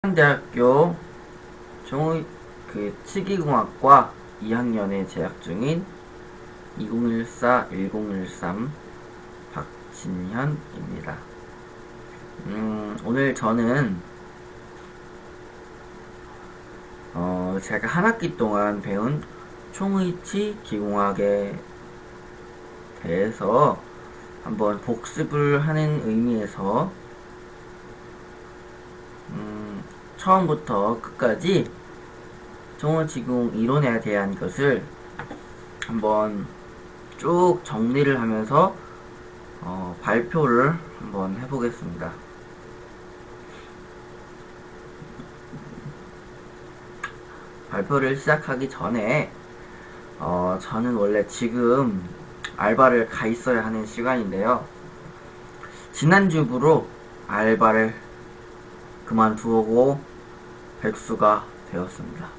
대학교 치기공학과 2학년에 재학 중인 2014-1013 박진현입니다. 오늘 저는 제가 한 학기 동안 배운 총의치 기공학에 대해서 한번 복습을 하는 의미에서 처음부터 끝까지 총의치기공 이론에 대한 것을 한번 쭉 정리를 하면서 발표를 한번 해보겠습니다. 발표를 시작하기 전에 저는 원래 지금 알바를 가 있어야 하는 시간인데요. 지난주부로 알바를 그만두고 백수가 되었습니다.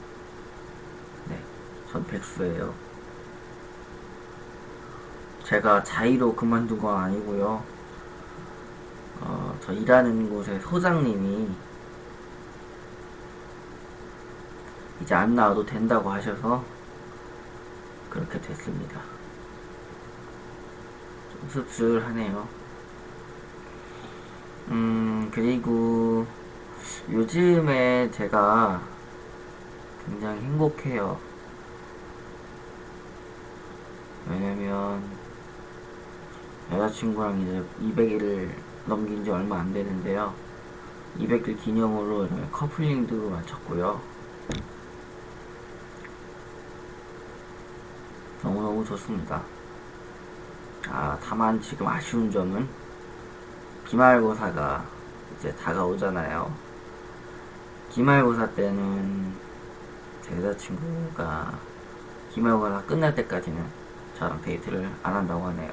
네, 전 백수예요. 제가 자의로 그만둔 건 아니고요. 저 일하는 곳의 소장님이 이제 안 나와도 된다고 하셔서 그렇게 됐습니다. 좀 씁쓸하네요. 그리고 요즘에 제가 굉장히 행복해요. 왜냐면 여자친구랑 이제 200일을 넘긴 지 얼마 안 되는데요. 200일 기념으로 커플링도 마쳤고요. 너무너무 좋습니다. 다만 지금 아쉬운 점은 기말고사가 이제 다가오잖아요. 기말고사 때는 제 여자친구가 기말고사 끝날 때까지는 저랑 데이트를 안 한다고 하네요.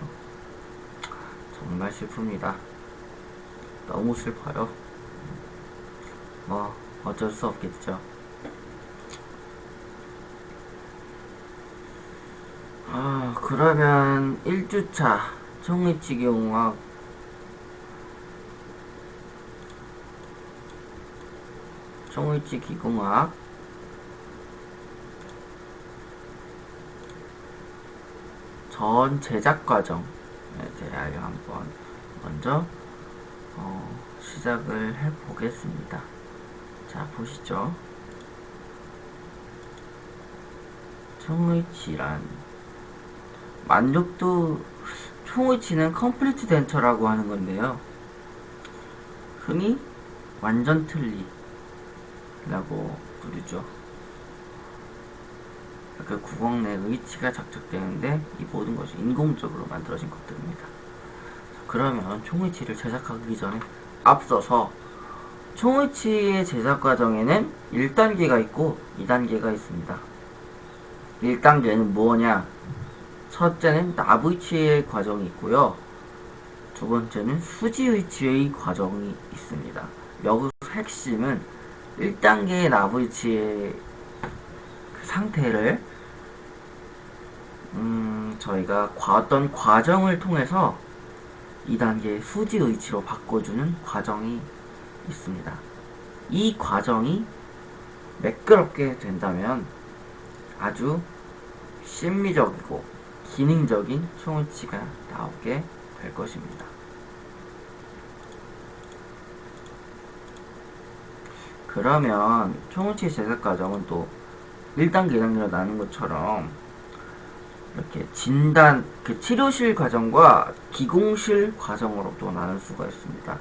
정말 슬픕니다. 너무 슬퍼요. 뭐 어쩔 수 없겠죠. 그러면 1주차 총의치기공학 총의치기공학 전 제작 과정에 대하여 한번 먼저 시작을 해보겠습니다. 자, 보시죠. 총의치란 만족도 총의치는 컴플리트 덴처라고 하는 건데요. 흔히 완전 틀리라고 부르죠. 그 구멍 내 의치가 적적되는데 이 모든 것이 인공적으로 만들어진 것들입니다. 그러면 총의치를 제작하기 전에 앞서서 총의치의 제작 과정에는 1단계가 있고 2단계가 있습니다. 1단계는 뭐냐? 첫째는 나부위치의 과정이 있고요. 두 번째는 수지위치의 과정이 있습니다. 여기서 핵심은 1단계의 나부위치의 그 상태를 저희가 어떤 과정을 통해서 2단계 수지위치로 바꿔주는 과정이 있습니다. 이 과정이 매끄럽게 된다면 아주 심미적이고 기능적인 총의치가 나오게 될 것입니다. 그러면 총의치 제작 과정은 또 1단계, 2단계로 나눈 것처럼 이렇게 치료실 과정과 기공실 과정으로 또 나눌 수가 있습니다.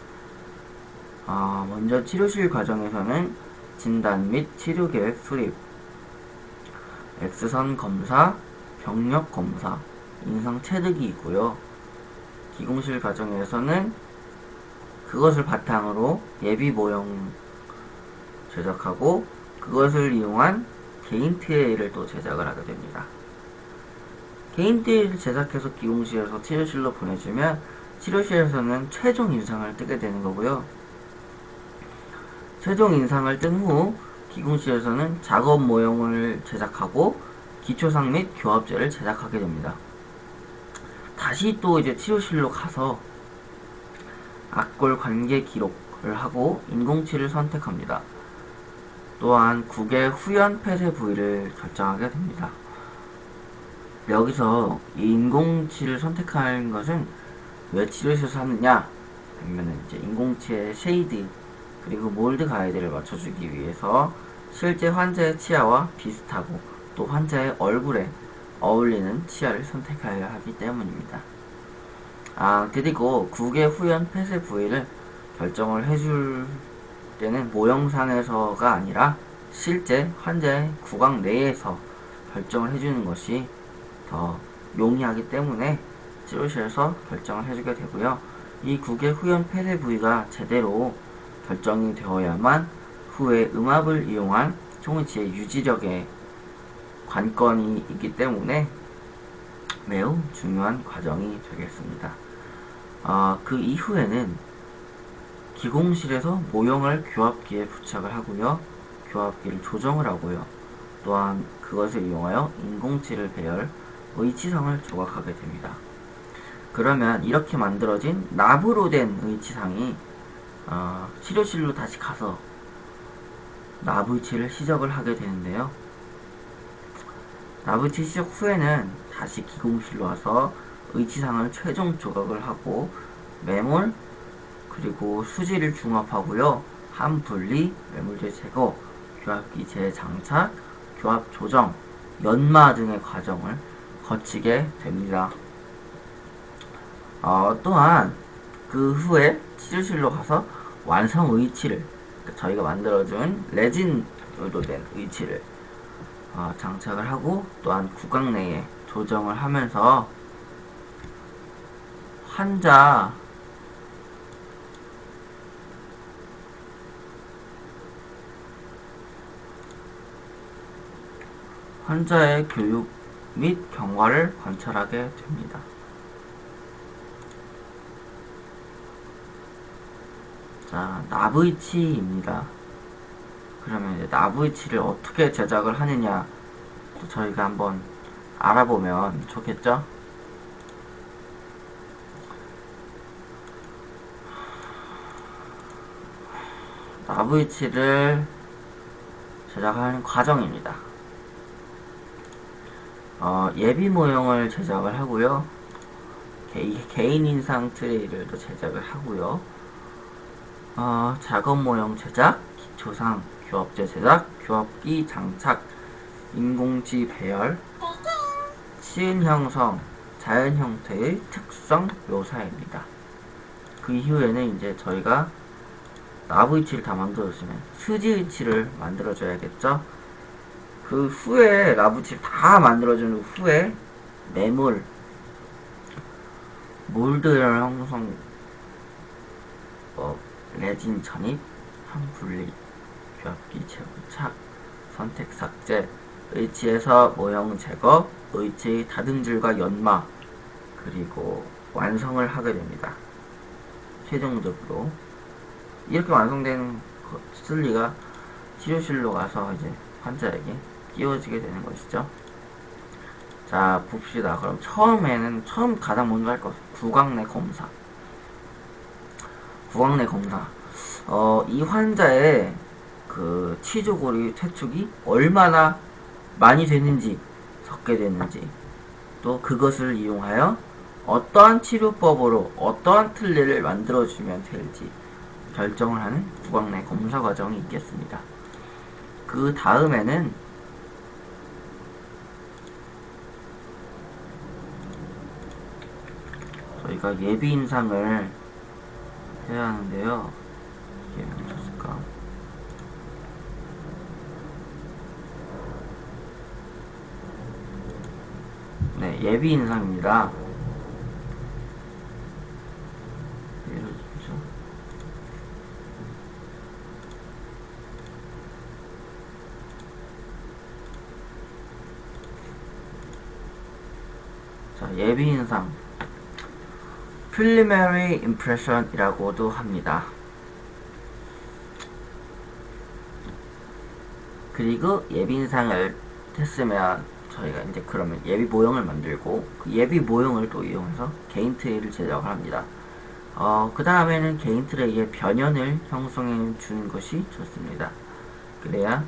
먼저 치료실 과정에서는 진단 및 치료 계획 수립, X선 검사, 병력 검사, 인상 체득이 있고요. 기공실 과정에서는 그것을 바탕으로 예비 모형 제작하고 그것을 이용한 개인 TA를 또 제작을 하게 됩니다. 개인 TA를 제작해서 기공실에서 치료실로 보내주면 치료실에서는 최종 인상을 뜨게 되는 거고요. 최종 인상을 뜬 후 기공실에서는 작업 모형을 제작하고 기초상 및 교합제를 제작하게 됩니다. 다시 또 이제 치료실로 가서 악골 관계 기록을 하고 인공치를 선택합니다. 또한 국의 후연 폐쇄 부위를 결정하게 됩니다. 여기서 이 인공치를 선택하는 것은 왜 치료실에서 하느냐? 아니면 이제 인공치의 쉐이드 그리고 몰드 가이드를 맞춰주기 위해서 실제 환자의 치아와 비슷하고 또 환자의 얼굴에 어울리는 치아를 선택하여야 하기 때문입니다. 그리고 국의 후연 폐쇄 부위를 결정을 해줄 때는 모형상에서가 아니라 실제 환자의 구강 내에서 결정을 해주는 것이 더 용이하기 때문에 치료실에서 결정을 해주게 되고요. 이 국의 후연 폐쇄 부위가 제대로 결정이 되어야만 후에 음압을 이용한 송이치의 유지력에 관건이 있기 때문에 매우 중요한 과정이 되겠습니다. 그 이후에는 기공실에서 모형을 교합기에 부착을 하고요. 교합기를 조정을 하고요. 또한 그것을 이용하여 인공치를 배열, 의치상을 조각하게 됩니다. 그러면 이렇게 만들어진 납으로 된 의치상이 치료실로 다시 가서 납의치를 시작을 하게 되는데요. 납의치 시작 후에는 다시 기공실로 와서 의치상을 최종 조각을 하고 매몰 그리고 수지를 중합하고요. 함분리, 매몰제 제거, 교합기 재장착, 교합 조정, 연마 등의 과정을 거치게 됩니다. 또한 그 후에 치료실로 가서 완성 의치를 저희가 만들어준 레진으로 된 의치를 장착을 하고 또한 구강 내에 조정을 하면서 환자의 교육 및 경과를 관찰하게 됩니다. 자, 납의치입니다. 그러면 이제 납의치를 어떻게 제작을 하느냐 또 저희가 한번 알아보면 좋겠죠? 납의치를 제작하는 과정입니다. 예비 모형을 제작을 하고요. 개인 인상 트레이를 또 제작을 하고요. 작업 모형 제작, 기초상, 교합제 제작, 교합기 장착, 인공치 배열, 시은 형성, 자연 형태의 특성 묘사입니다. 그 이후에는 이제 저희가 납의치를 다 만들어주면 수지의치를 만들어줘야겠죠. 그 후에 납의치를 다 만들어준 후에 매몰, 몰드 형성, 레진 전입, 함분리, 교합기 재부착, 선택 삭제, 의치에서 모형 제거, 의치의 다듬질과 연마, 그리고 완성을 하게 됩니다. 최종적으로 이렇게 완성된 슬리가 치료실로 가서 이제 환자에게 끼워지게 되는 것이죠. 자, 봅시다. 그럼 처음 가장 먼저 할 것은 구강 내 검사. 구강 내 검사. 이 환자의 그 치조골이 퇴축이 얼마나 많이 되는지, 적게 되는지, 또 그것을 이용하여 어떠한 치료법으로 어떠한 틀니를 만들어주면 될지 결정을 하는 구강 내 검사 과정이 있겠습니다. 그 다음에는 저희가 예비 임상을 해야 하는데요. 이게 멈췄을까? 네, 예비 임상입니다. 자, 예비 인상 preliminary impression 이라고도 합니다. 그리고 예비 인상을 했으면 저희가 이제 그러면 예비 모형을 만들고 그 예비 모형을 또 이용해서 개인 트레이를 제작을 합니다. 그 다음에는 개인 트레이의 변연을 형성해 주는 것이 좋습니다. 그래야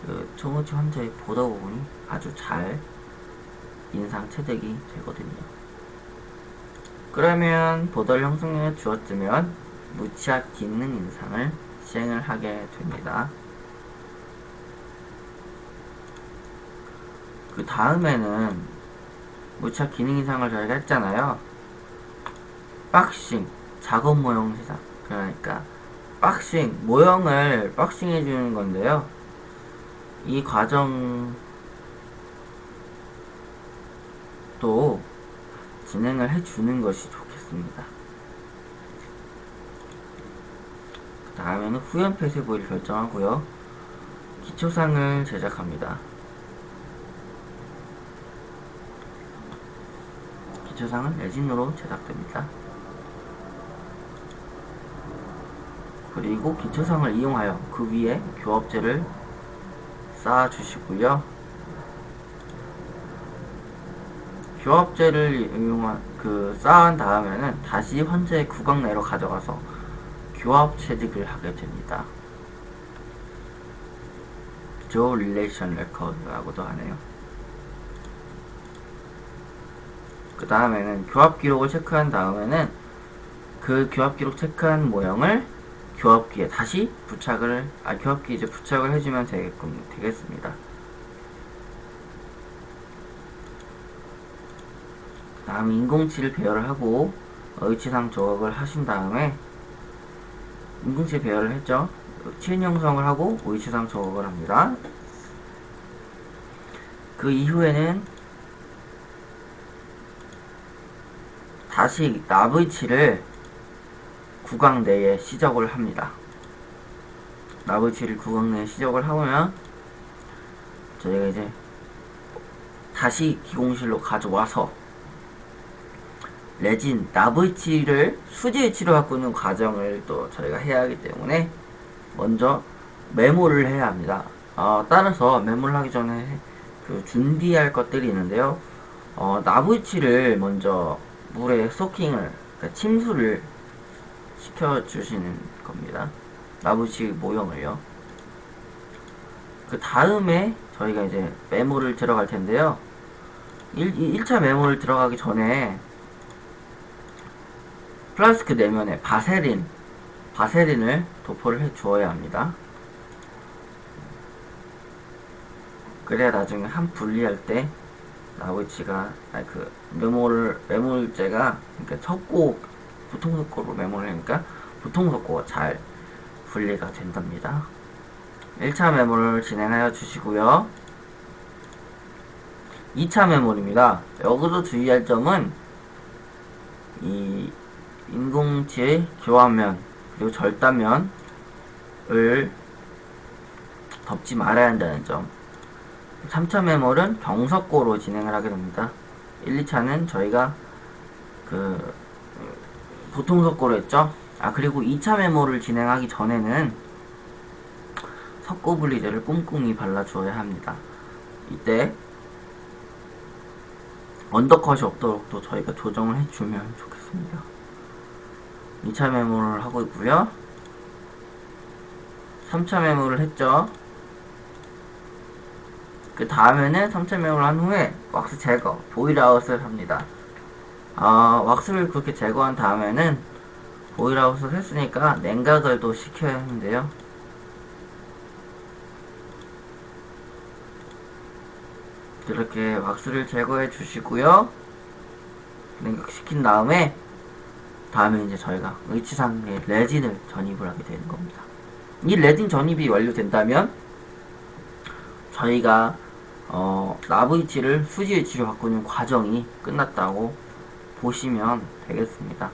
그 초음치 환자의 보도 부분이 아주 잘 인상 체득이 되거든요. 그러면 보도를 형성해 주었으면 무취학 기능 인상을 시행을 하게 됩니다. 그 다음에는 무취학 기능 인상을 저희가 했잖아요. 박싱, 작업 모형 세상. 그러니까 박싱, 모형을 박싱 해주는 건데요. 이 과정도 진행을 해주는 것이 좋겠습니다. 그 다음에는 후연 폐쇄 부위를 결정하고요. 기초상을 제작합니다. 기초상은 레진으로 제작됩니다. 그리고 기초상을 이용하여 그 위에 교합제를 쌓아주시고요. 교합제를 쌓은 다음에는 다시 환자의 구강 내로 가져가서 교합 채직을 하게 됩니다. 조 릴레이션 레코드라고도 하네요. 그 다음에는 교합 기록을 체크한 다음에는 그 교합 기록 체크한 모형을 교합기에 다시 교합기에 이제 부착을 해주면 되겠습니다. 그 다음에 인공치를 배열을 하고 의치상 조각을 하신 다음에 인공치 배열을 했죠. 치은 형성을 하고 의치상 조각을 합니다. 그 이후에는 다시 나브이치를 구강 내에 시적을 합니다. 나브이치를 구강 내에 시적을 하면 저희가 이제 다시 기공실로 가져와서 레진 나브이치를 수지위치로 바꾸는 과정을 또 저희가 해야 하기 때문에 먼저 메모를 해야 합니다. 따라서 메모를 하기 전에 준비할 것들이 있는데요. 나브이치를 먼저 물에 소킹을, 그러니까 침수를 시켜주시는 겁니다. 나브이치 모형을요. 그 다음에 저희가 이제 메모를 들어갈 텐데요. 1차 메모를 들어가기 전에 플라스크 내면에 바세린을 도포를 해 주어야 합니다. 그래야 나중에 한 분리할 때 나브이치가 메모물제가, 그러니까 섞고 보통 섞고로 메모를 하니까 보통 섞고가 잘 분리가 된답니다. 1차 메모를 진행하여 주시고요. 2차 메모입니다. 여기서 주의할 점은 이 인공치의 교환면 그리고 절단면을 덮지 말아야 한다는 점. 3차 메모는 경석고로 진행을 하게 됩니다. 1, 2차는 저희가 보통 석고로 했죠. 그리고 2차 메모를 진행하기 전에는 석고 분리제를 꼼꼼히 발라주어야 합니다. 이때 언더컷이 없도록 또 저희가 조정을 해주면 좋겠습니다. 2차 메모를 하고 있고요. 3차 메모를 했죠. 그 다음에는 3차 메모를 한 후에 왁스 제거, 보일아웃을 합니다. 왁스를 그렇게 제거한 다음에는 보일아웃을 했으니까 냉각을 또 시켜야 하는데요. 이렇게 왁스를 제거해 주시고요. 냉각시킨 다음에 이제 저희가 의치상에 레진을 전입을 하게 되는 겁니다. 이 레진 전입이 완료된다면 저희가 나브이치를 수지위치로 바꾸는 과정이 끝났다고 보시면 되겠습니다.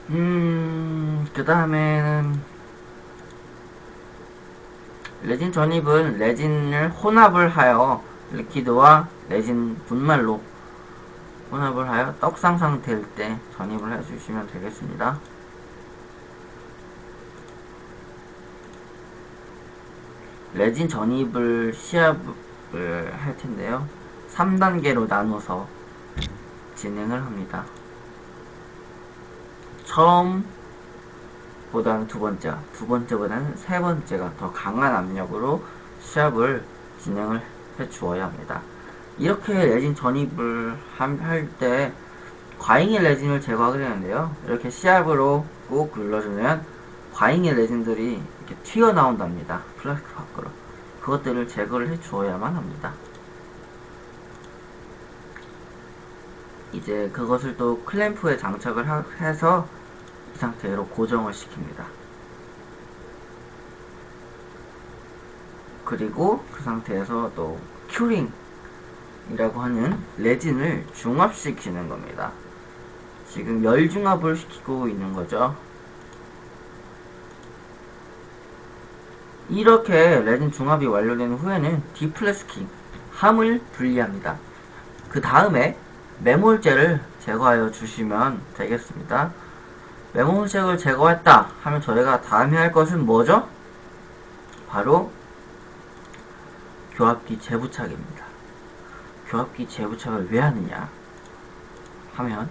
그 다음에는 레진 전입은 레진을 혼합을 하여 리퀴드와 레진 분말로 혼합을 하여 떡상 상태일 때 전입을 해주시면 되겠습니다. 레진 전입을 시합을 할 텐데요. 3단계로 나눠서 진행을 합니다. 처음 보다는 두 번째보다는 세 번째가 더 강한 압력으로 시합을 진행을 해 주어야 합니다. 이렇게 레진 전입을 할 때 과잉의 레진을 제거하게 되는데요. 이렇게 시합으로 꾹 눌러주면 과잉의 레진들이 이렇게 튀어나온답니다. 플라스틱 밖으로. 그것들을 제거를 해 주어야만 합니다. 이제 그것을 또 클램프에 장착을 해서 이 상태로 고정을 시킵니다. 그리고 그 상태에서 또 큐링이라고 하는 레진을 중합시키는 겁니다. 지금 열중합을 시키고 있는 거죠. 이렇게 레진 중합이 완료된 후에는 디플래스킹, 함을 분리합니다. 그 다음에 매몰재를 제거하여 주시면 되겠습니다. 매몰재를 제거했다 하면 저희가 다음에 할 것은 뭐죠? 바로 교합기 재부착입니다. 교합기 재부착을 왜 하느냐 하면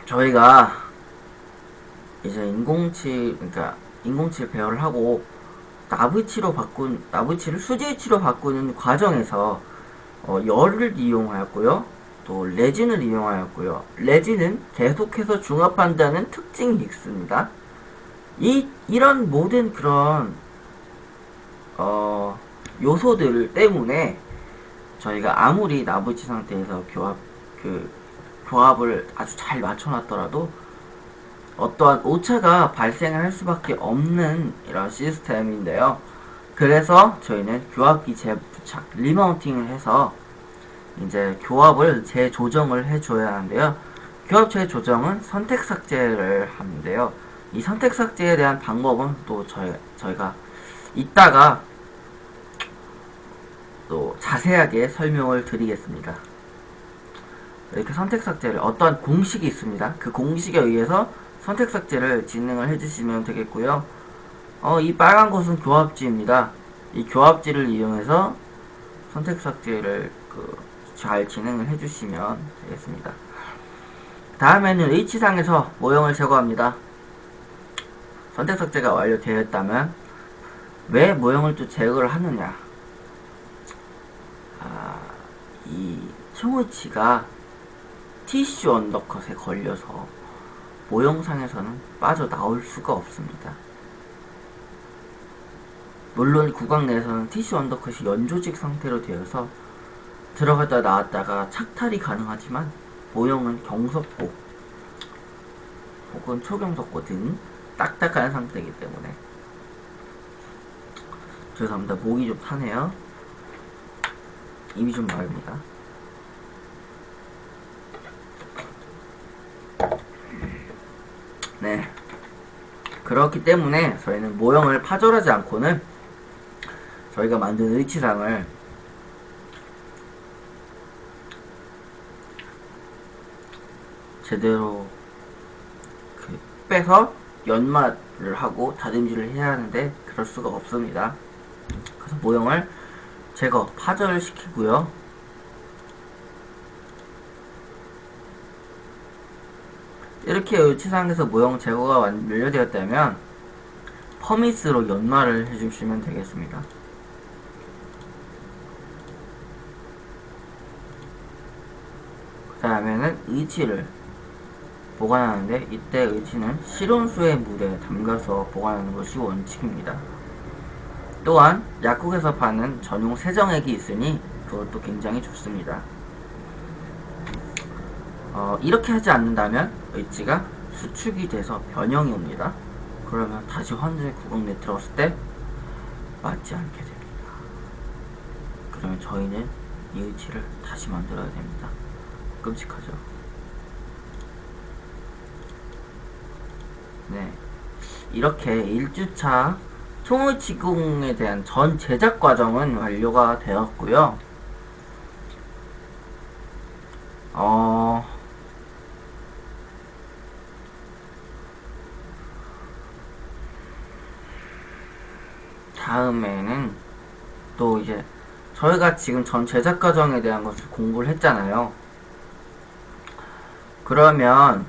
저희가 이제 인공칠 배열을 하고 나부치를 수지치로 바꾸는 과정에서 열을 이용하였고요. 또 레진을 이용하였고요. 레진은 계속해서 중합한다는 특징이 있습니다. 이런 모든 그런 요소들 때문에 저희가 아무리 나부치 상태에서 교합을 아주 잘 맞춰놨더라도 어떠한 오차가 발생할 수밖에 없는 이런 시스템인데요. 그래서 저희는 교합기 재부착, 리마운팅을 해서 이제 교합을 재조정을 해줘야 하는데요. 교합 재조정은 선택 삭제를 하는데요. 이 선택 삭제에 대한 방법은 또 저희가 이따가 또 자세하게 설명을 드리겠습니다. 이렇게 선택 삭제를 어떠한 공식이 있습니다. 그 공식에 의해서 선택 삭제를 진행을 해주시면 되겠고요. 이 빨간 것은 교합지입니다. 이 교합지를 이용해서 선택 삭제를 잘 진행을 해주시면 되겠습니다. 다음에는 H상에서 모형을 제거합니다. 선택 삭제가 완료되었다면 왜 모형을 또 제거를 하느냐? 이 스위치가 티슈 언더컷에 걸려서 모형상에서는 빠져나올 수가 없습니다. 물론 구강 내에서는 티슈 언더컷이 연조직 상태로 되어서 들어갔다 나왔다가 착탈이 가능하지만 모형은 경석고 혹은 초경석고 등 딱딱한 상태이기 때문에 죄송합니다. 목이 좀 타네요. 입이 좀 마릅니다. 네. 그렇기 때문에 저희는 모형을 파절하지 않고는 저희가 만든 의치상을 제대로 빼서 연마를 하고 다듬질을 해야 하는데 그럴 수가 없습니다. 그래서 모형을 제거, 파절을 시키고요. 이렇게 의치상에서 모형 제거가 완료되었다면 퍼밋으로 연마를 해주시면 되겠습니다. 그 다음에는 의치를 보관하는데 이때 의치는 실온수의 물에 담가서 보관하는 것이 원칙입니다. 또한 약국에서 파는 전용 세정액이 있으니 그것도 굉장히 좋습니다. 이렇게 하지 않는다면 의치가 수축이 돼서 변형이 옵니다. 그러면 다시 환자의 구강 내에 들어갔을 때 맞지 않게 됩니다. 그러면 저희는 이 의치를 다시 만들어야 됩니다. 끔찍하죠. 네, 이렇게 1주차 총의치공에 대한 전 제작 과정은 완료가 되었고요. 다음에는 또 이제 저희가 지금 전 제작 과정에 대한 것을 공부를 했잖아요. 그러면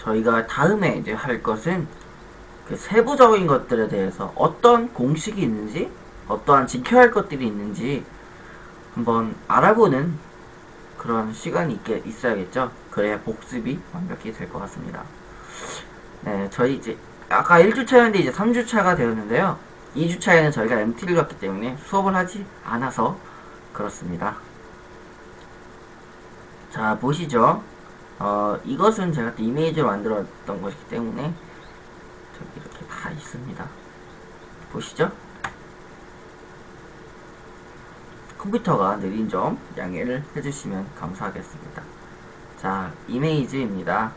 저희가 다음에 이제 할 것은 그 세부적인 것들에 대해서 어떤 공식이 있는지, 어떠한 지켜야 할 것들이 있는지 한번 알아보는 그런 시간이 있어야겠죠. 그래야 복습이 완벽히 될 것 같습니다. 네, 저희 이제 아까 1주차였는데 이제 3주차가 되었는데요. 2주차에는 저희가 MT를 갔기 때문에 수업을 하지 않아서 그렇습니다. 자, 보시죠. 이것은 제가 이미지로 만들었던 것이기 때문에 저기 이렇게 다 있습니다. 보시죠. 컴퓨터가 느린 점 양해를 해주시면 감사하겠습니다. 자, 이미지입니다.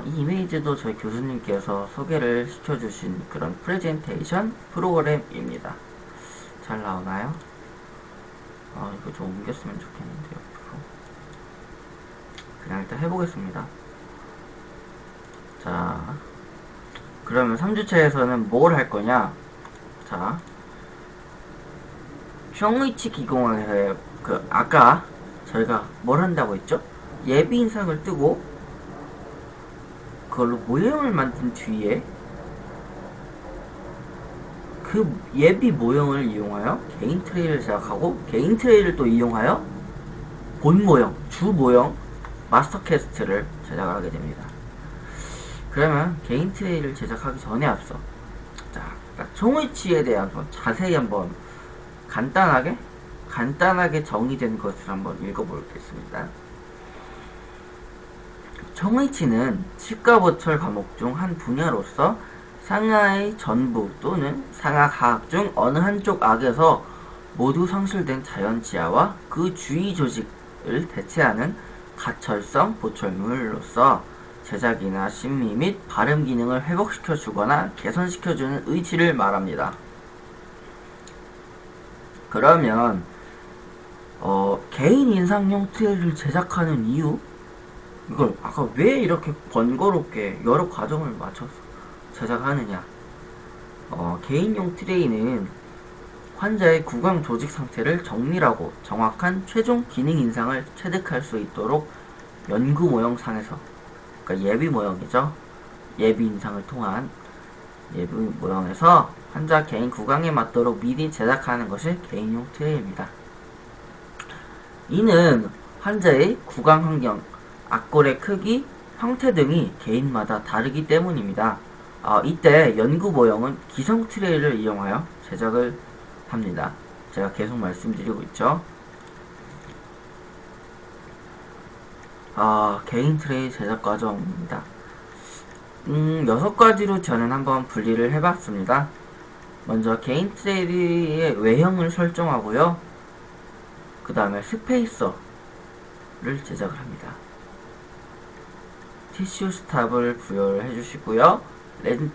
이 이미지도 저희 교수님께서 소개를 시켜주신 그런 프레젠테이션 프로그램입니다. 잘 나오나요? 이거 좀 옮겼으면 좋겠는데요. 그냥 일단 해보겠습니다. 자, 그러면 3주차에서는 뭘 할 거냐? 자, 숑위치 기공학에서의 아까 저희가 뭘 한다고 했죠? 예비 인상을 뜨고 그걸로 모형을 만든 뒤에 그 예비 모형을 이용하여 개인 트레이를 제작하고 개인 트레이를 또 이용하여 본 모형, 주 모형 마스터 캐스트를 제작을 하게 됩니다. 그러면 개인 트레이를 제작하기 전에 앞서 자, 숑위치에 대해서 자세히 한번 간단하게 정의된 것을 한번 읽어보겠습니다. 숑위치는 치과보철 과목 중 한 분야로서 상하의 전부 또는 상하 하악 중 어느 한쪽 악에서 모두 상실된 자연치아와 그 주위 조직을 대체하는 가철성 보철물로서 제작이나 심미 및 발음 기능을 회복시켜주거나 개선시켜주는 의지를 말합니다. 그러면 개인 인상용 트레이를 제작하는 이유? 이걸 아까 왜 이렇게 번거롭게 여러 과정을 맞춰서 제작하느냐? 개인용 트레이는 환자의 구강 조직 상태를 정밀하고 정확한 최종 기능 인상을 체득할 수 있도록 연구 모형상에서, 그러니까 예비 모형이죠. 예비 인상을 통한 예비 모형에서 환자 개인 구강에 맞도록 미리 제작하는 것이 개인용 트레이입니다. 이는 환자의 구강 환경, 악골의 크기, 형태 등이 개인마다 다르기 때문입니다. 이때 연구 모형은 기성 트레이를 이용하여 제작을 합니다. 제가 계속 말씀드리고 있죠. 개인 트레이 제작 과정입니다. 6가지로 저는 한번 분리를 해봤습니다. 먼저 개인 트레이의 외형을 설정하고요. 그 다음에 스페이서를 제작을 합니다. 티슈 스탑을 부여를 해주시고요.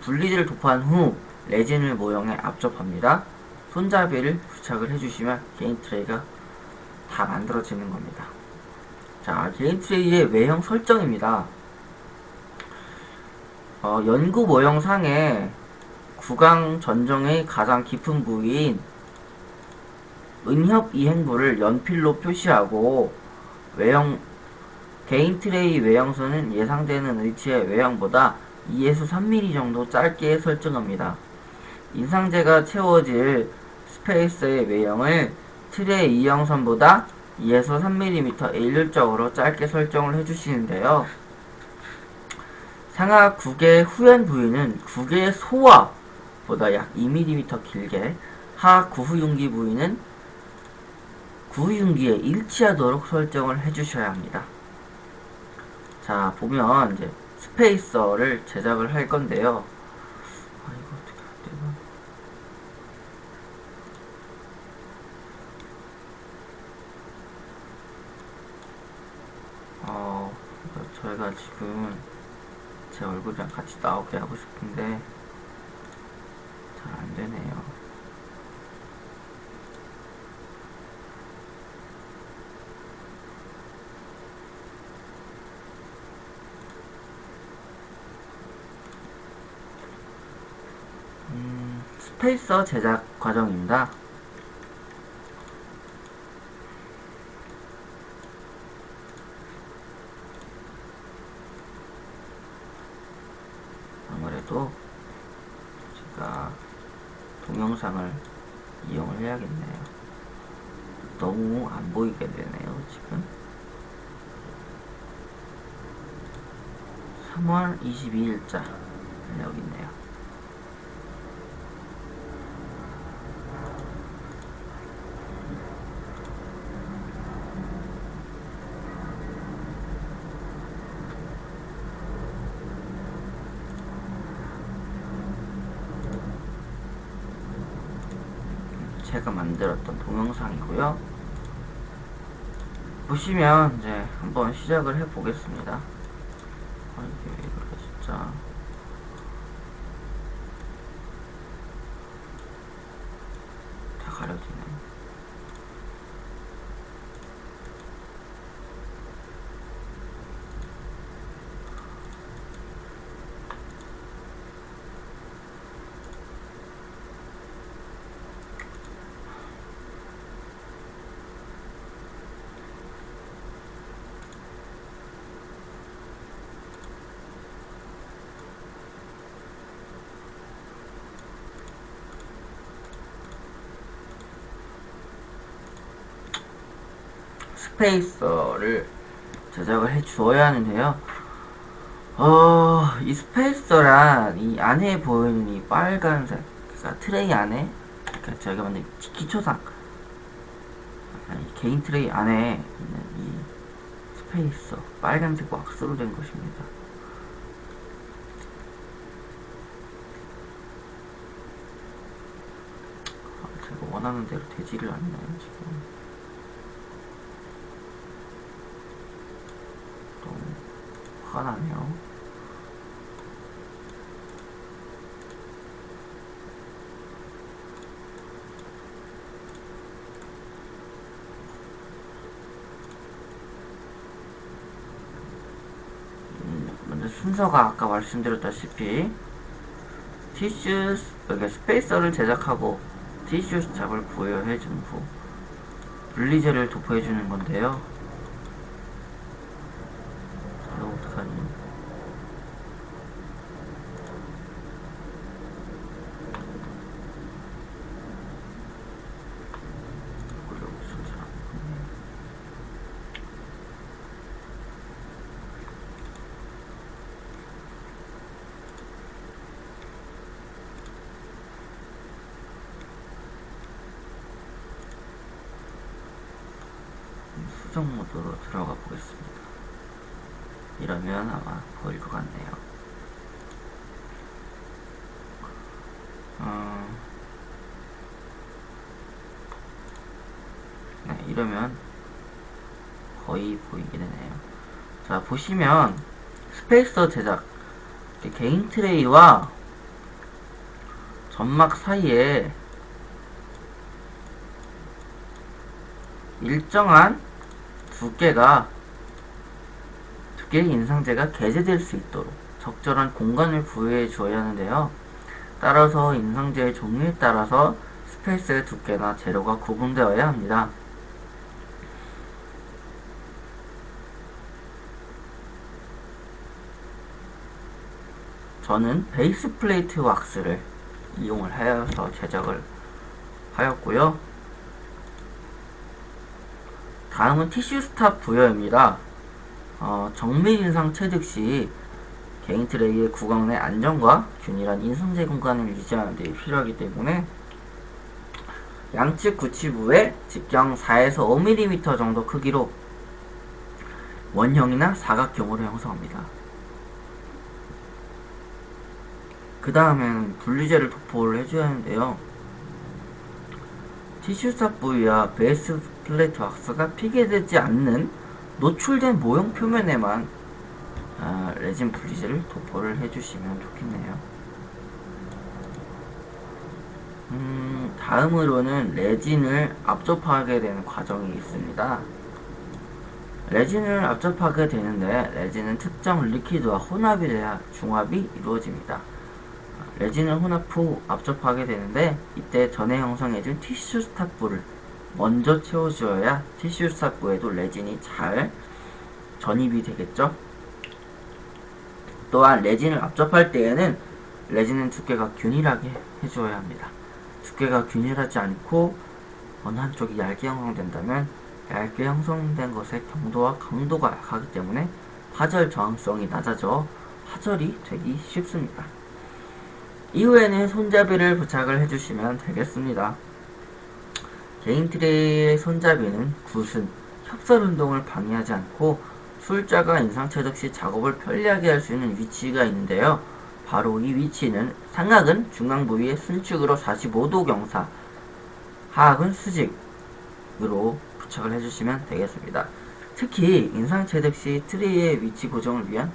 분리지를 도포한 후 레진을 모형에 압접합니다. 손잡이를 부착을 해주시면 개인 트레이가 다 만들어지는 겁니다. 자, 개인 트레이의 외형 설정입니다. 연구 모형상에 구강 전정의 가장 깊은 부위인 은협 이행부를 연필로 표시하고 개인 트레이 외형선은 예상되는 위치의 외형보다 2에서 3mm 정도 짧게 설정합니다. 인상제가 채워질 스페이스의 외형을 트레이 이형선보다 2에서 3mm 일률적으로 짧게 설정을 해주시는데요. 상하 구개 후연 부위는 구개의 소화보다 약 2mm 길게, 하하 구후윤기 부위는 구후윤기에 일치하도록 설정을 해주셔야 합니다. 자, 보면 이제 스페이서를 제작을 할 건데요. 이거 어떻게 할 때가? 저희가 지금 제 얼굴이랑 같이 나오게 하고 싶은데 잘 안되네요. 스페이서 제작 과정입니다. 또 제가 동영상을 이용을 해야겠네요. 너무 안 보이게 되네요. 지금 3월 22일자 여기 있네요. 제가 만들었던 동영상이고요. 보시면 이제 한번 시작을 해 보겠습니다. 이게 왜 그래 진짜. 다 가려지네. 스페이서를 제작을 해 주어야 하는데요. 이 스페이서란 이 안에 보이는 이 빨간색, 그러니까 트레이 안에, 그러니까 저희가 만든 기초상, 이 개인 트레이 안에 있는 이 스페이서, 빨간색 왁스로 된 것입니다. 제가 원하는 대로 되지를 않나요, 지금? 화가 나네요. 먼저 순서가 아까 말씀드렸다시피 티슈 여기 스페이서를 제작하고 티슈 잡을 부여해준 후 분리제를 도포해주는 건데요. 어떡하니? 수정 모드로 들어가 보겠습니다. 이러면 아마 보일 것 같네요. 네, 이러면 거의 보이게 되네요. 자, 보시면 스페이서 제작 개인 트레이와 점막 사이에 일정한 두께의 인상제가 게재될 수 있도록 적절한 공간을 부여해 주어야 하는데요. 따라서 인상제의 종류에 따라서 스페이스의 두께나 재료가 구분되어야 합니다. 저는 베이스 플레이트 왁스를 이용을 하여서 제작을 하였고요. 다음은 티슈 스탑 부여입니다. 정밀 인상 체득 시 개인 트레이의 구강 내 안정과 균일한 인상제 공간을 유지하는 데 필요하기 때문에 양측 구치부에 직경 4에서 5mm 정도 크기로 원형이나 사각형으로 형성합니다. 그 다음에는 분리제를 도포를 해줘야 하는데요. 티슈스탑 부위와 베이스 플레이트 왁스가 피게되지 않는 노출된 모형 표면에만 레진 분리제를 도포를 해주시면 좋겠네요. 다음으로는 레진을 압접하게 되는 과정이 있습니다. 레진을 압접하게 되는데 레진은 특정 리퀴드와 혼합이 돼야 중합이 이루어집니다. 레진을 혼합 후 압접하게 되는데 이때 전에 형성해준 티슈 스탑부를 먼저 채워주어야 티슈 스탑부에도 레진이 잘 전입이 되겠죠. 또한 레진을 압접할 때에는 레진은 두께가 균일하게 해주어야 합니다. 두께가 균일하지 않고 어느 한쪽이 얇게 형성된다면 얇게 형성된 것의 경도와 강도가 약하기 때문에 파절 저항성이 낮아져 파절이 되기 쉽습니다. 이후에는 손잡이를 부착을 해주시면 되겠습니다. 개인 트레이의 손잡이는 굿은 협설 운동을 방해하지 않고 술자가 인상체득 시 작업을 편리하게 할 수 있는 위치가 있는데요. 바로 이 위치는 상악은 중앙 부위의 순축으로 45도 경사, 하악은 수직으로 부착을 해주시면 되겠습니다. 특히 인상체득 시 트레이의 위치 고정을 위한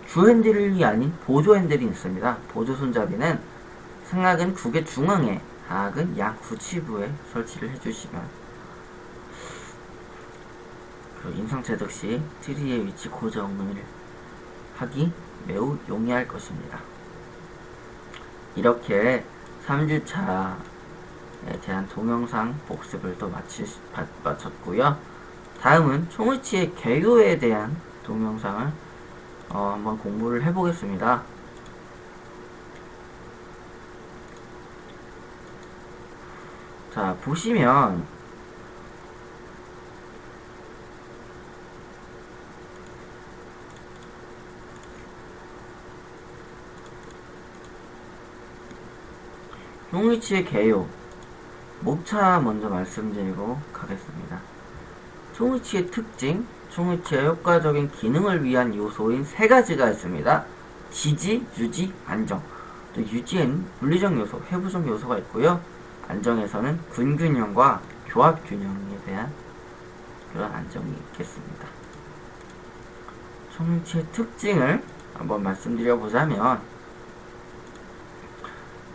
주 핸들이 아닌 보조 핸들이 있습니다. 보조 손잡이는 상악은 국의 중앙에, 하악은 양 구치부에 설치를 해주시면 인상체득 시 트리의 위치 고정을 하기 매우 용이할 것입니다. 이렇게 3주차에 대한 동영상 복습을 또 마쳤고요. 다음은 총위치의 개요에 대한 동영상을 한번 공부를 해보겠습니다. 자, 보시면 총위치의 개요, 목차 먼저 말씀드리고 가겠습니다. 총위치의 특징, 총위치의 효과적인 기능을 위한 요소인 세 가지가 있습니다. 지지, 유지, 안정. 또 유지에는 물리적 요소, 회부적 요소가 있고요. 안정에서는 군균형과 교합균형에 대한 그런 안정이 있겠습니다. 총위치의 특징을 한번 말씀드려보자면,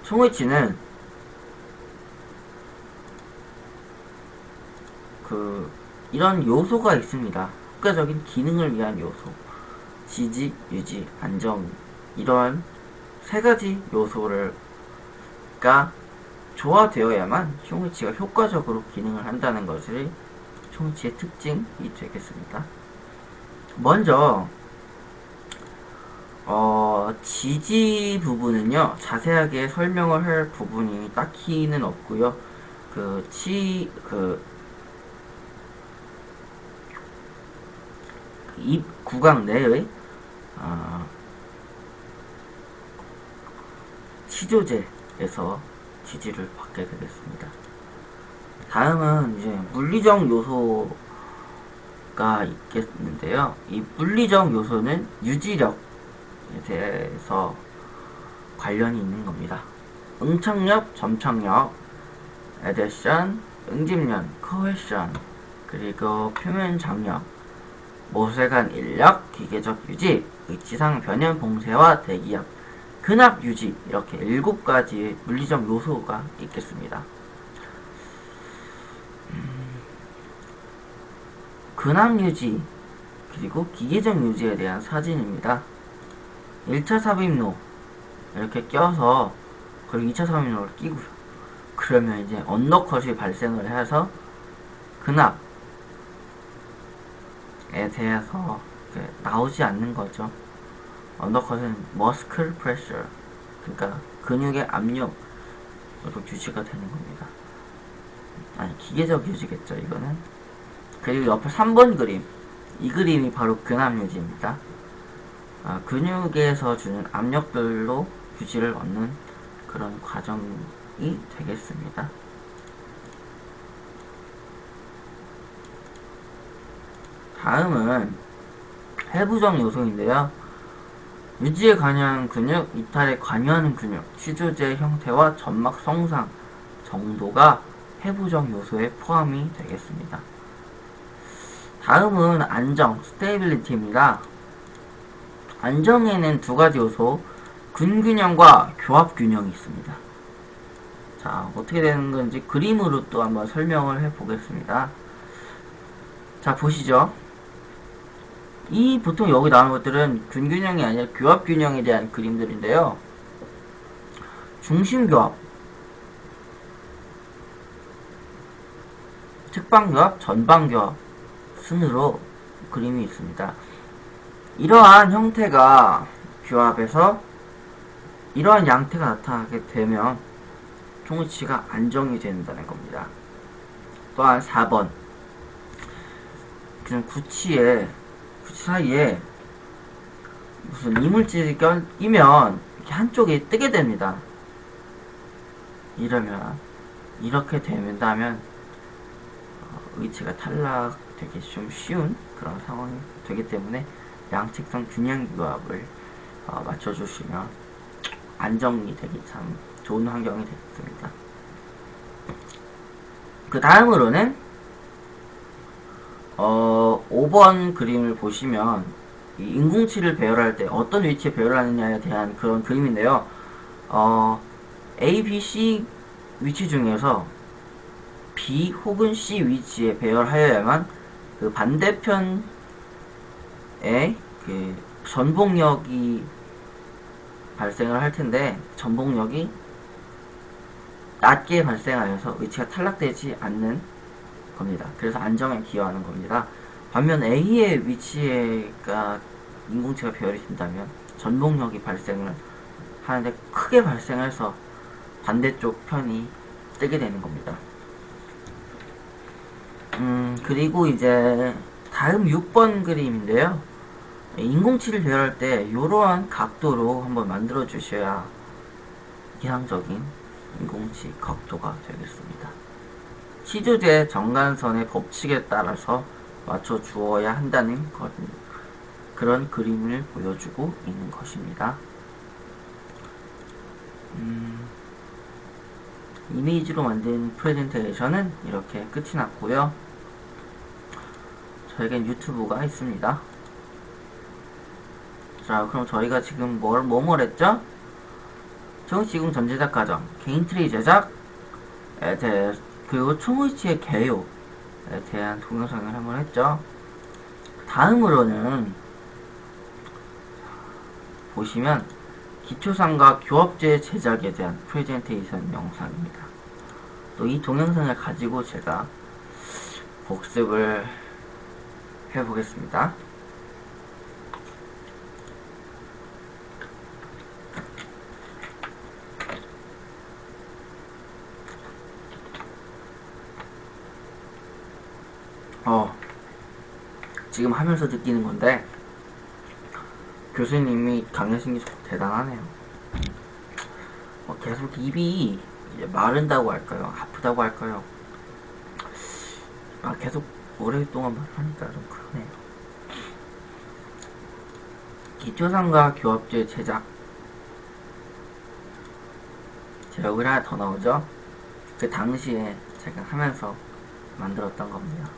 총위치는 이런 요소가 있습니다. 효과적인 기능을 위한 요소, 지지, 유지, 안정, 이러한 세 가지 요소가 조화되어야만 총위치가 효과적으로 기능을 한다는 것이 총위치의 특징이 되겠습니다. 먼저 지지 부분은요, 자세하게 설명을 할 부분이 딱히는 없고요. 이 구강 내의 치조제에서 지지를 받게 되겠습니다. 다음은 이제 물리적 요소가 있겠는데요. 이 물리적 요소는 유지력에 대해서 관련이 있는 겁니다. 응착력, 점착력, 에데션, 응집력, 코헤션, 그리고 표면 장력, 모세관 인력, 기계적 유지, 위치상 변형 봉쇄와 대기압, 근압 유지, 이렇게 7가지의 물리적 요소가 있겠습니다. 근압 유지 그리고 기계적 유지에 대한 사진입니다. 1차 삽입로 이렇게 껴서, 그리고 2차 삽입로를 끼고요. 그러면 이제 언더컷이 발생을 해서 근압 에 대해서 나오지 않는 거죠. 언더컷은 머스클 프레셔, 그러니까 근육의 압력으로 유지가 되는 겁니다. 아니, 기계적 유지겠죠, 이거는. 그리고 옆에 3번 그림, 이 그림이 바로 근압 유지입니다. 근육에서 주는 압력들로 유지를 얻는 그런 과정이 되겠습니다. 다음은 해부적 요소인데요. 유지에 관여하는 근육, 이탈에 관여하는 근육, 치조제의 형태와 점막 성상 정도가 해부적 요소에 포함이 되겠습니다. 다음은 안정, 스테이빌리티입니다. 안정에는 2가지 요소, 근균형과 교합균형이 있습니다. 자, 어떻게 되는 건지 그림으로 또 한번 설명을 해보겠습니다. 자, 보시죠. 보통 여기 나오는 것들은 균균형이 아니라 교합균형에 대한 그림들인데요. 중심교합, 측방교합, 전방교합 순으로 그림이 있습니다. 이러한 형태가 교합에서 이러한 양태가 나타나게 되면 총위치가 안정이 된다는 겁니다. 또한 4번 지금 구치 사이에 무슨 이물질이 끼면 이렇게 한쪽이 뜨게 됩니다. 이러면 이렇게 된다면 위치가 탈락되기 좀 쉬운 그런 상황이 되기 때문에 양측성 균형 규합을 맞춰주시면 안정이 되기 참 좋은 환경이 되겠습니다. 그 다음으로는 5번 그림을 보시면 이 인공치를 배열할 때 어떤 위치에 배열하느냐에 대한 그런 그림인데요. A, B, C 위치 중에서 B 혹은 C 위치에 배열하여야만 그 반대편에 그 전복력이 발생을 할 텐데, 전복력이 낮게 발생하여서 위치가 탈락되지 않는 겁니다. 그래서 안정에 기여하는 겁니다. 반면 A의 위치가 인공치가 배열이 된다면 전복력이 발생을 하는데 크게 발생해서 반대쪽 편이 뜨게 되는 겁니다. 그리고 이제 다음 6번 그림인데요. 인공치를 배열할 때 이러한 각도로 한번 만들어 주셔야 이상적인 인공치 각도가 되겠습니다. 치주제 정관선의 법칙에 따라서 맞춰 주어야 한다는 그런 그림을 보여주고 있는 것입니다. 이미지로 만든 프레젠테이션은 이렇게 끝이 났고요. 저에겐 유튜브가 있습니다. 자, 그럼 저희가 지금 뭘 했죠? 총위치공 전제작 과정, 개인 트리 제작에 대해, 그리고 총위치의 개요에 대한 동영상을 한번 했죠. 다음으로는 보시면 기초상과 교합제 제작에 대한 프레젠테이션 영상입니다. 또 이 동영상을 가지고 제가 복습을 해보겠습니다. 지금 하면서 느끼는 건데, 교수님이 강의하신 게 대단하네요. 계속 입이 이제 마른다고 할까요? 아프다고 할까요? 계속 오랫동안 말하니까 좀 그러네요. 기초상과 교합제 제작. 제가 여기 하나 더 나오죠? 그 당시에 제가 하면서 만들었던 겁니다.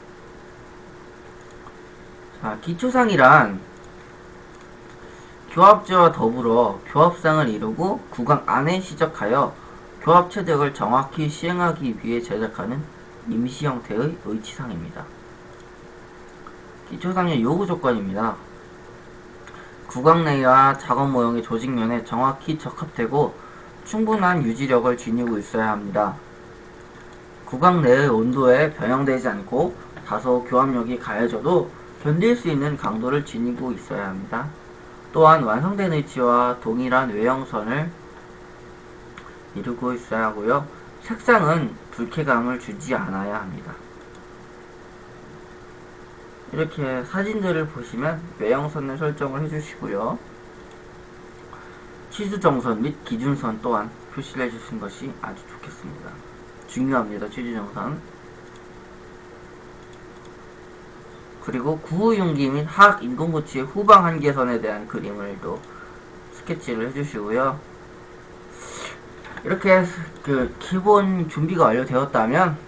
자, 기초상이란 교합제와 더불어 교합상을 이루고 구강 안에 시작하여 교합 체득을 정확히 시행하기 위해 제작하는 임시 형태의 의치상입니다. 기초상의 요구 조건입니다. 구강 내와 작업 모형의 조직면에 정확히 적합되고 충분한 유지력을 지니고 있어야 합니다. 구강 내의 온도에 변형되지 않고 다소 교합력이 가해져도 견딜 수 있는 강도를 지니고 있어야 합니다. 또한 완성된 의치와 동일한 외형선을 이루고 있어야 하고요. 색상은 불쾌감을 주지 않아야 합니다. 이렇게 사진들을 보시면 외형선을 설정을 해주시고요. 치주정선 및 기준선 또한 표시를 해주신 것이 아주 좋겠습니다. 중요합니다. 치주정선. 그리고 구우융기 및 하악 인공구치의 후방 한계선에 대한 그림을 또 스케치를 해주시고요. 이렇게 그 기본 준비가 완료되었다면,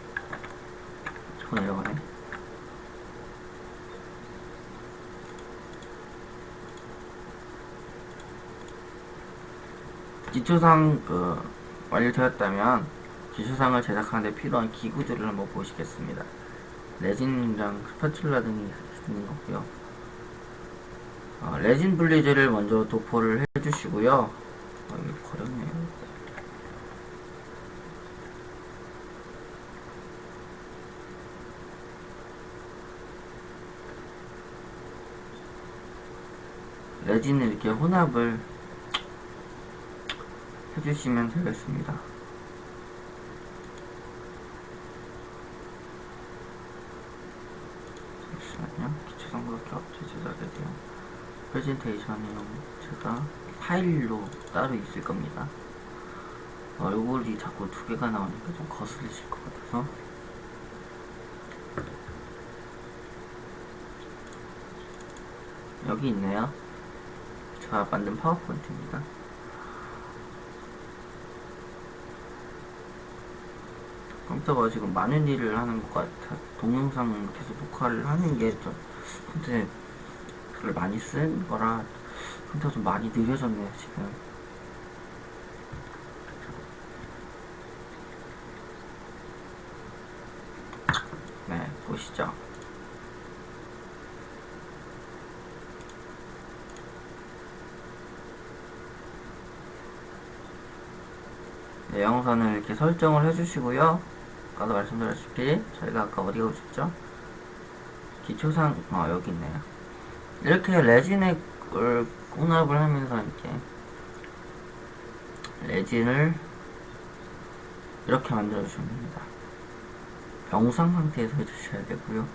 내려가네. 기초상 완료되었다면 기초상을 제작하는 데 필요한 기구들을 한번 보시겠습니다. 레진이랑 스파츌라 등이 있는 거고요. 레진 분리제를 먼저 도포를 해주시고요. 이거 버렸네요. 레진을 이렇게 혼합을 해주시면 되겠습니다. 잠시만요. 기초상과 겹치 제작에 대한 프레젠테이션이요. 제가 파일로 따로 있을 겁니다. 얼굴이 자꾸 두 개가 나오니까 좀 거슬리실 것 같아서. 여기 있네요. 제가 만든 파워포인트입니다. 컴퓨터가 지금 많은 일을 하는 것 같아. 동영상 계속 녹화를 하는 게 좀 컴퓨터를 많이 쓴 거라 컴퓨터가 좀 많이 느려졌네요, 지금. 네, 보시죠. 내용선을 이렇게 설정을 해주시고요. 아까도 말씀드렸다시피 저희가 아까 어디 가고 싶죠? 기초상 여기 있네요. 이렇게 레진을 혼합을 하면서 이렇게 레진을 이렇게 만들어 주시면 됩니다. 병상 상태에서 해주셔야 되고요.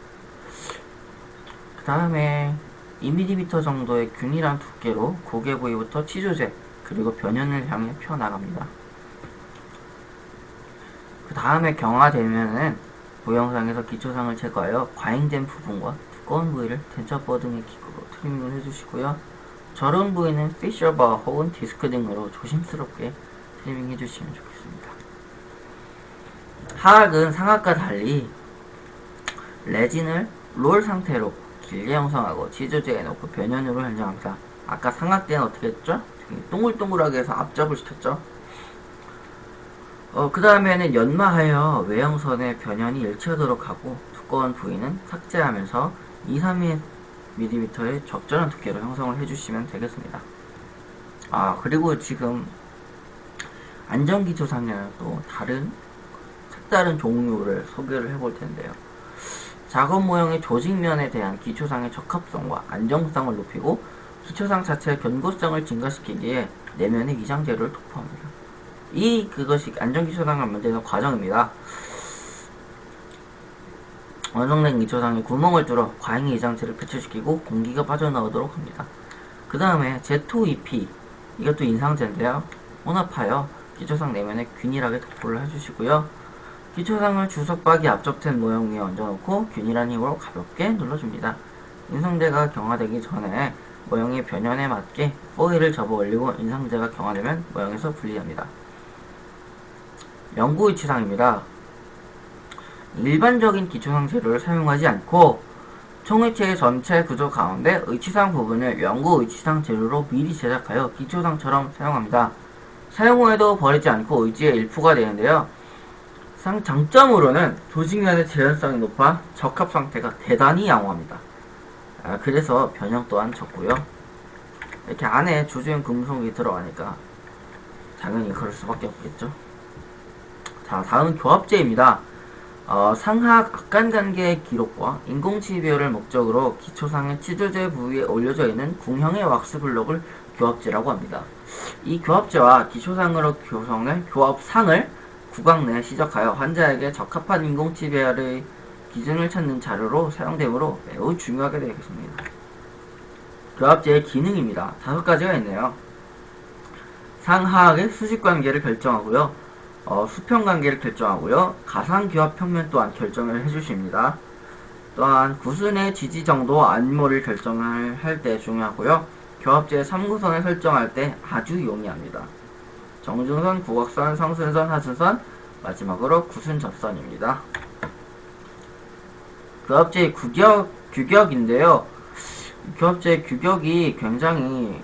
그 다음에 2mm 정도의 균일한 두께로 고개 부위부터 치조제 그리고 변연을 향해 펴나갑니다. 그 다음에 경화되면은 모형상에서 기초상을 제거하여 과잉된 부분과 두꺼운 부위를 덴처버 등의 기구로 트리밍을 해주시고요. 저런 부위는 피셔바 혹은 디스크 등으로 조심스럽게 트리밍 해주시면 좋겠습니다. 하악은 상악과 달리 레진을 롤 상태로 길게 형성하고 치조제에 넣고 변연으로 현정합니다. 아까 상악 때는 어떻게 했죠? 동글동글하게 해서 압접을 시켰죠? 그 다음에는 연마하여 외형선의 변연이 일치하도록 하고 두꺼운 부위는 삭제하면서 2-3mm의 적절한 두께로 형성을 해주시면 되겠습니다. 그리고 지금 안전기초상에는 또 색다른 종류를 소개를 해볼 텐데요. 작업 모형의 조직면에 대한 기초상의 적합성과 안정성을 높이고 기초상 자체의 견고성을 증가시키기에 내면의 이장재료를 도포합니다. 그것이 안전기초상을 만드는 과정입니다. 완성된 기초상에 구멍을 뚫어 과잉의 이장체를 배출시키고 공기가 빠져나오도록 합니다. 그 다음에 Z2EP 이것도 인상제인데요. 혼합하여 기초상 내면에 균일하게 도포를 해주시고요. 기초상을 주석박이 압접된 모형 위에 얹어놓고 균일한 힘으로 가볍게 눌러줍니다. 인상제가 경화되기 전에 모형의 변연에 맞게 포일을 접어 올리고 인상제가 경화되면 모형에서 분리합니다. 영구의치상입니다. 일반적인 기초상 재료를 사용하지 않고 총의체의 전체 구조 가운데 의치상 부분을 영구의치상 재료로 미리 제작하여 기초상처럼 사용합니다. 사용 후에도 버리지 않고 의지의 일부가 되는데요. 장점으로는 조직면의 재현성이 높아 적합 상태가 대단히 양호합니다. 그래서 변형 또한 적고요. 이렇게 안에 조주형 금속이 들어가니까 당연히 그럴 수밖에 없겠죠. 자, 다음은 교합제입니다. 상하악 악간관계의 기록과 인공치비율을 목적으로 기초상의 치조제 부위에 올려져 있는 궁형의 왁스 블록을 교합제라고 합니다. 이 교합제와 기초상으로 구성된 교합상을 구강 내에 시적하여 환자에게 적합한 인공치비율의 기준을 찾는 자료로 사용되므로 매우 중요하게 되겠습니다. 교합제의 기능입니다. 5가지가 있네요. 상하악의 수직관계를 결정하고요. 수평관계를 결정하고요. 가상교합 평면 또한 결정을 해주십니다. 또한 구순의 지지 정도 안모를 결정을 할 때 중요하고요. 교합제의 3구선을 설정할 때 아주 용이합니다. 정중선, 구각선, 상순선, 하순선, 마지막으로 구순 접선입니다. 교합제의 규격인데요. 교합제의 규격이 굉장히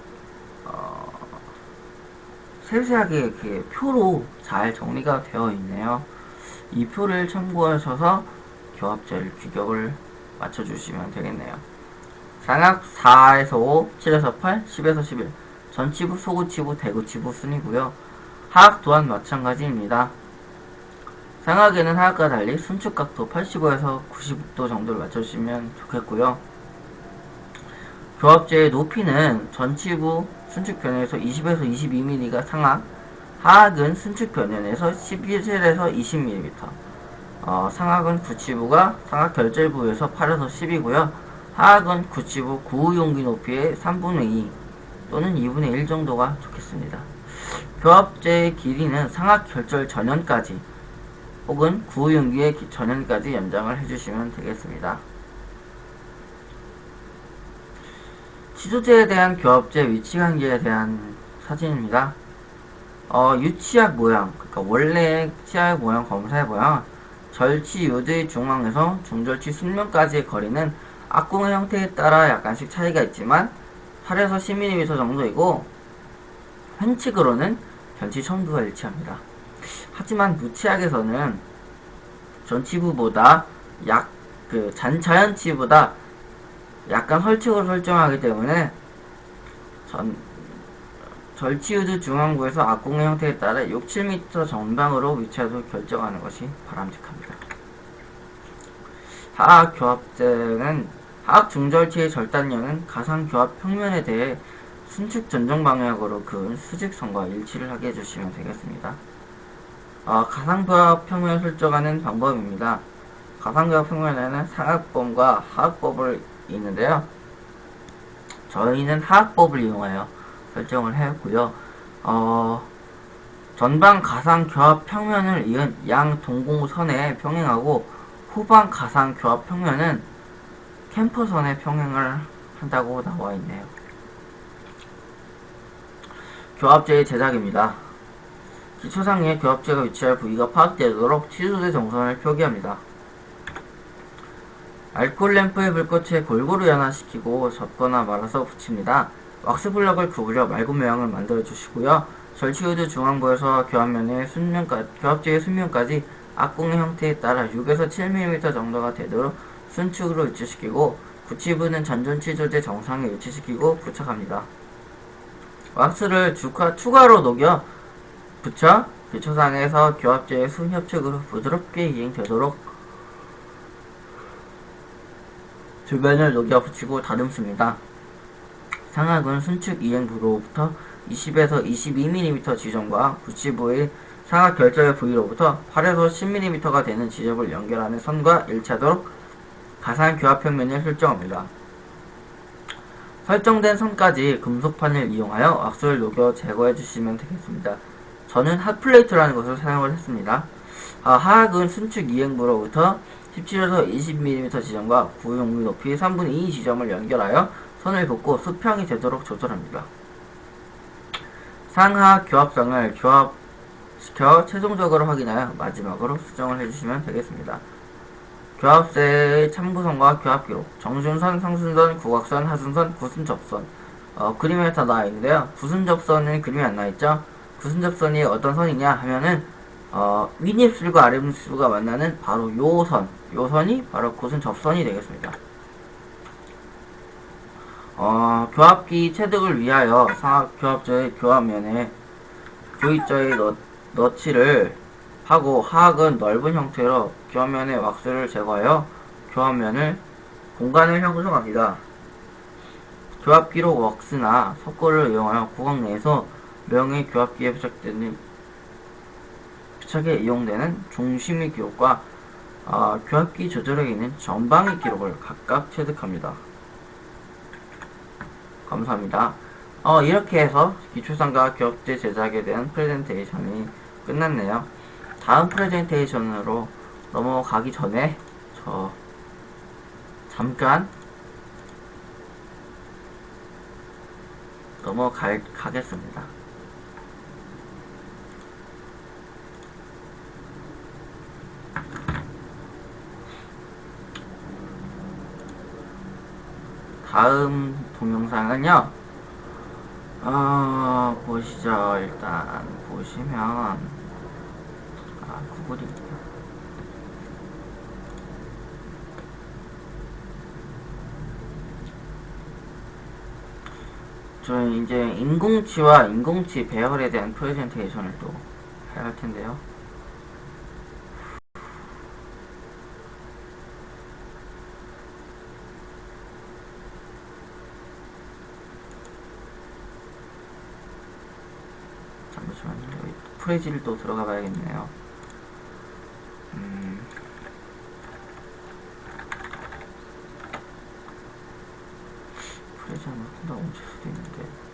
세세하게 이렇게 표로 잘 정리가 되어 있네요. 이 표를 참고하셔서 교합제를 규격을 맞춰주시면 되겠네요. 상악 4에서 5, 7에서 8, 10에서 11 전치부, 소구치부, 대구치부 순이고요. 하악 또한 마찬가지입니다. 상악에는 하악과 달리 순축각도 85에서 90도 정도를 맞춰주시면 좋겠고요. 교합제의 높이는 전치부 순축 변형에서 20에서 22mm가 상악, 하악은 순축 변연에서 11에서 20mm, 상악은 구치부가 상악 결절부에서 8에서 10이고요. 하악은 구치부 구우 용기 높이의 3분의 2 또는 2분의 1 정도가 좋겠습니다. 교합제의 길이는 상악 결절 전연까지 혹은 구우 용기의 전연까지 연장을 해주시면 되겠습니다. 치조제에 대한 교합제 위치 관계에 대한 사진입니다. 유치약 모양, 그러니까 원래 치약 모양, 검사의 모양, 절치 요드의 중앙에서 중절치 순면까지의 거리는 악궁의 형태에 따라 약간씩 차이가 있지만 8에서 10mm 정도이고 횡측으로는 전치 첨부가 일치합니다. 하지만 무치약에서는 전치부보다 자연치보다 약간 헐측으로 설정하기 때문에 절치유드 중앙부에서 악궁의 형태에 따라 6, 7m 전방으로 위치하도록 결정하는 것이 바람직합니다. 하악 교합제는 하악 중절치의 절단력은 가상 교합 평면에 대해 순축 전정 방향으로 그은 수직선과 일치를 하게 해주시면 되겠습니다. 가상 교합 평면을 설정하는 방법입니다. 가상 교합 평면에는 상악법과 하악법을 있는데요. 저희는 하악법을 이용하여 설정을 하였고요. 전방 가상 교합 평면을 이은 양 동공선에 평행하고 후방 가상 교합 평면은 캠퍼선에 평행을 한다고 나와 있네요. 교합제의 제작입니다. 기초상에 교합제가 위치할 부위가 파악되도록 치수대 정선을 표기합니다. 알코올 램프의 불꽃에 골고루 연화시키고 접거나 말아서 붙입니다. 왁스 블럭을 구부려 맑은 모양을 만들어 주시고요. 절치유드 중앙부에서 교합제의 순면까지 악궁의 형태에 따라 6에서 7mm 정도가 되도록 순축으로 위치시키고 구치부는 전전치조제 정상에 위치시키고 부착합니다. 왁스를 추가로 녹여 붙여 기초상에서 교합제의 순협측으로 부드럽게 이행되도록 주변을 녹여 붙이고 다듬습니다. 상악은 순축 이행부로부터 20에서 22mm 지점과 구치부의 상악 결절 부위로부터 8에서 10mm가 되는 지점을 연결하는 선과 일치하도록 가상 교합 평면을 설정합니다. 설정된 선까지 금속판을 이용하여 왁스를 녹여 제거해 주시면 되겠습니다. 저는 핫플레이트라는 것을 사용을 했습니다. 하악은 순축 이행부로부터 17에서 20mm 지점과 구용미 높이 3분의 2 지점을 연결하여 선을 긋고 수평이 되도록 조절합니다. 상하악 교합성을 교합시켜 최종적으로 확인하여 마지막으로 수정을 해주시면 되겠습니다. 교합세의 참고선과 교합기록, 정순선, 상순선, 구각선, 하순선, 구순접선. 그림에 다 나와있는데요. 구순접선은 그림이 안 나와있죠? 구순접선이 어떤 선이냐 하면은 윗입술과 아랫입술과 만나는 바로 요 선이 바로 구순접선이 되겠습니다. 교합기 체득을 위하여 상악 교합제의 교합면에 교입자의 너치를 하고 하악은 넓은 형태로 교합면의 왁스를 제거하여 교합면을 공간을 형성합니다. 교합기로 왁스나 석고를 이용하여 구강 내에서 명의 교합기에 부착에 이용되는 중심의 기록과 교합기 조절에 있는 전방의 기록을 각각 체득합니다. 감사합니다. 이렇게 해서 기초상과 교합제 제작에 대한 프레젠테이션이 끝났네요. 다음 프레젠테이션으로 넘어가기 전에 잠깐 가겠습니다. 다음 동영상은요, 보시죠. 일단 보시면 구글이 저는 이제 인공치와 인공치 배열에 대한 프레젠테이션을 또 해야 할 텐데요. 잠시만요. 여기 프레지를 또 들어가 봐야겠네요. 프레지 하면 혼자 멈출 수도 있는데.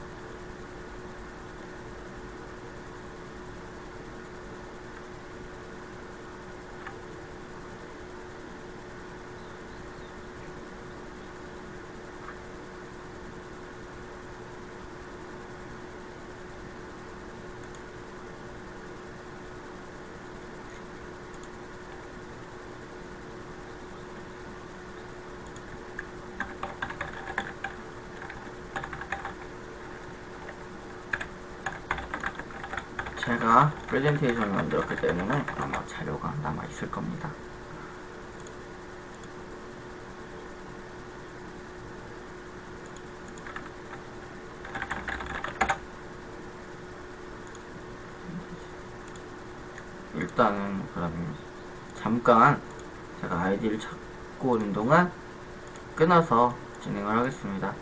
제가 프레젠테이션을 만들었기 때문에 아마 자료가 남아 있을 겁니다. 일단은 그러면 잠깐 제가 아이디를 찾고 오는 동안 끊어서 진행을 하겠습니다.